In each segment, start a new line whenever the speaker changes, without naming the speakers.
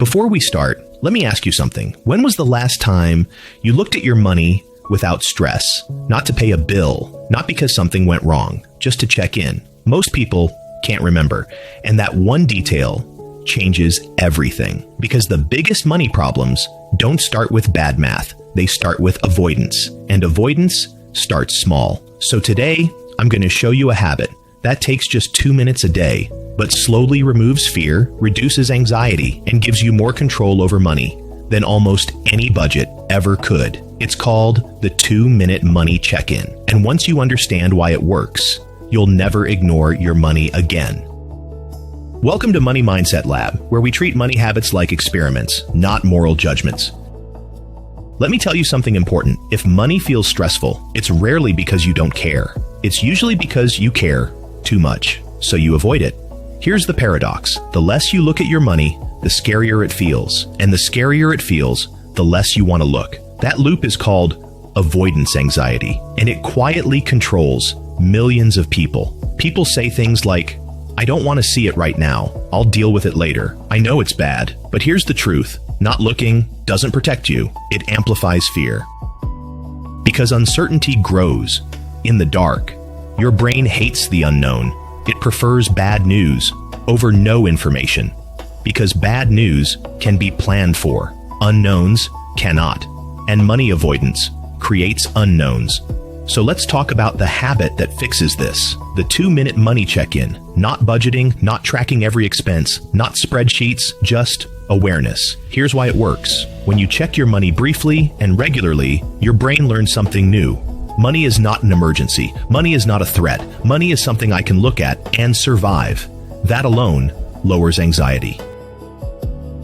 Before we start, let me ask you something. When was the last time you looked at your money without stress? Not to pay a bill, not because something went wrong, just to check in. Most people can't remember, and that one detail changes everything. Because the biggest money problems don't start with bad math, they start with avoidance, and avoidance starts small. So today, I'm going to show you a habit that takes just 2 minutes a day, but slowly removes fear, reduces anxiety, and gives you more control over money than almost any budget ever could. It's called the 2-minute money check-in. And once you understand why it works, you'll never ignore your money again. Welcome to Money Mindset Lab, where we treat money habits like experiments, not moral judgments. Let me tell you something important. If money feels stressful, it's rarely because you don't care. It's usually because you care too much, so you avoid it. Here's the paradox. The less you look at your money, the scarier it feels. And the scarier it feels, the less you want to look. That loop is called avoidance anxiety, and it quietly controls millions of people. People say things like, I don't want to see it right now. I'll deal with it later. I know it's bad, but here's the truth. Not looking doesn't protect you. It amplifies fear. Because uncertainty grows in the dark. Your brain hates the unknown. It prefers bad news over no information. Because bad news can be planned for. Unknowns cannot. And money avoidance creates unknowns. So let's talk about the habit that fixes this. The 2-minute money check-in. Not budgeting, not tracking every expense, not spreadsheets, just awareness. Here's why it works. When you check your money briefly and regularly, your brain learns something new. Money is not an emergency. Money is not a threat. Money is something I can look at and survive. That alone lowers anxiety.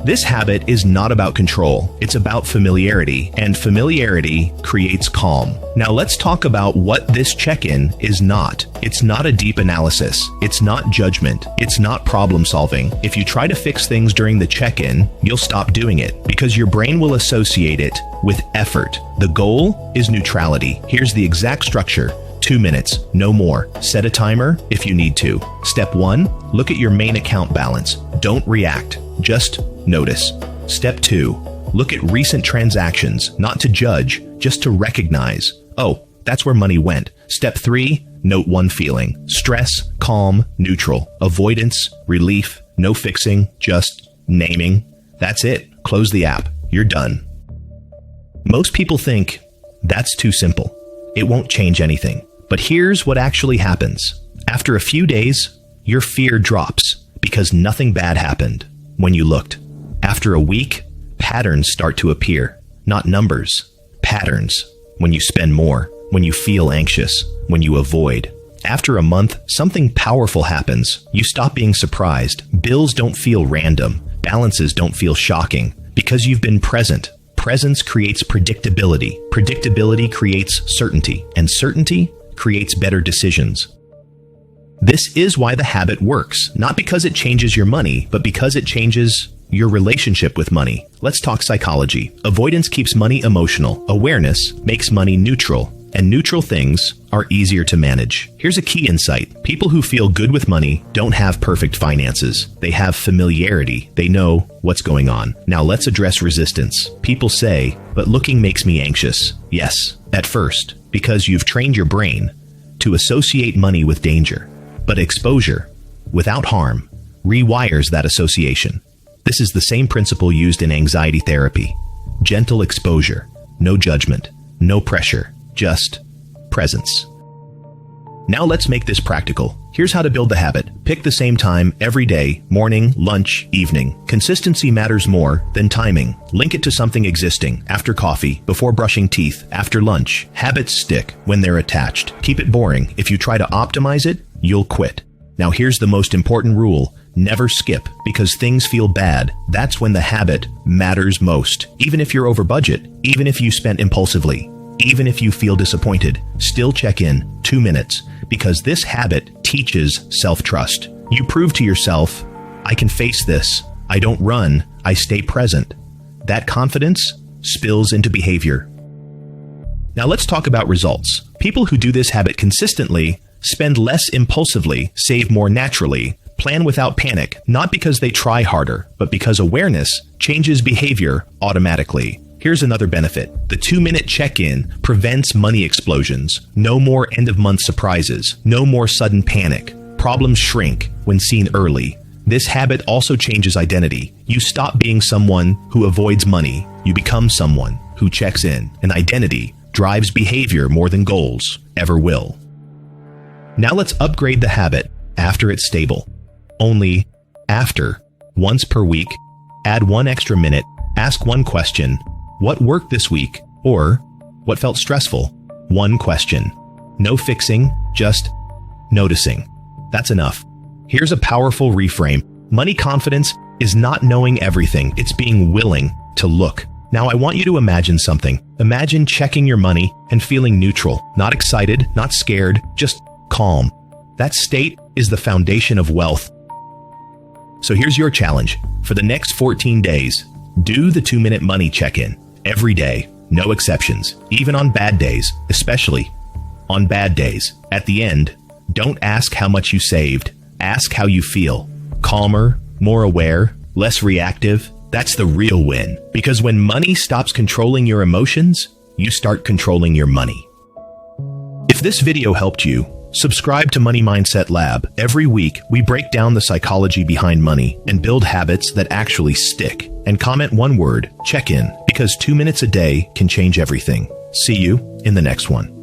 This habit is not about control. It's about familiarity, and familiarity creates calm. Now let's talk about what this check-in is not. It's not a deep analysis. It's not judgment. It's not problem solving. If you try to fix things during the check-in, you'll stop doing it because your brain will associate it with effort. The goal is neutrality. Here's the exact structure. 2 minutes, no more. Set a timer if you need to. Step 1, look at your main account balance. Don't react, just notice. Step 2, look at recent transactions, not to judge, just to recognize. Oh, that's where money went. Step 3, note one feeling. Stress, calm, neutral. Avoidance, relief, no fixing, just naming. That's it. Close the app. You're done. Most people think that's too simple. It won't change anything. But here's what actually happens. After a few days, your fear drops because nothing bad happened when you looked. After a week, patterns start to appear. Not numbers, patterns. When you spend more, when you feel anxious, when you avoid. After a month, something powerful happens. You stop being surprised. Bills don't feel random. Balances don't feel shocking because you've been present. Presence creates predictability. Predictability creates certainty, and certainty creates better decisions. This is why the habit works, not because it changes your money, but because it changes your relationship with money. Let's talk psychology. Avoidance keeps money emotional. Awareness makes money neutral, and neutral things are easier to manage. Here's a key insight. People who feel good with money don't have perfect finances. They have familiarity. They know what's going on. Now let's address resistance. People say, but looking makes me anxious. Yes, at first, because you've trained your brain to associate money with danger. But exposure, without harm, rewires that association. This is the same principle used in anxiety therapy. Gentle exposure, no judgment, no pressure, just presence. Now let's make this practical. Here's how to build the habit. Pick the same time every day, morning, lunch, evening. Consistency matters more than timing. Link it to something existing, after coffee, before brushing teeth, after lunch. Habits stick when they're attached. Keep it boring. If you try to optimize it, you'll quit. Now here's the most important rule. Never skip, because things feel bad. That's when the habit matters most. Even if you're over budget, even if you spent impulsively, even if you feel disappointed, still check in 2 minutes, because this habit teaches self-trust. You prove to yourself, I can face this. I don't run. I stay present. That confidence spills into behavior. Now let's talk about results. People who do this habit consistently spend less impulsively, save more naturally, plan without panic, not because they try harder, but because awareness changes behavior automatically. Here's another benefit. The 2-minute check-in prevents money explosions. No more end-of-month surprises. No more sudden panic. Problems shrink when seen early. This habit also changes identity. You stop being someone who avoids money. You become someone who checks in. And identity drives behavior more than goals ever will. Now let's upgrade the habit after it's stable. Only after. Once per week, add 1 extra minute, ask one question. What worked this week? Or what felt stressful? One question. No fixing, just noticing. That's enough. Here's a powerful reframe. Money confidence is not knowing everything. It's being willing to look. Now I want you to imagine something. Imagine checking your money and feeling neutral, not excited, not scared, just calm. That state is the foundation of wealth. So here's your challenge. For the next 14 days, do the 2-minute money check-in. Every day, no exceptions, even on bad days, especially on bad days. At the end, don't ask how much you saved. Ask how you feel. Calmer, more aware, less reactive. That's the real win. Because when money stops controlling your emotions, you start controlling your money. If this video helped you, subscribe to Money Mindset Lab. Every week, we break down the psychology behind money and build habits that actually stick. And comment one word, check in, because 2 minutes a day can change everything. See you in the next one.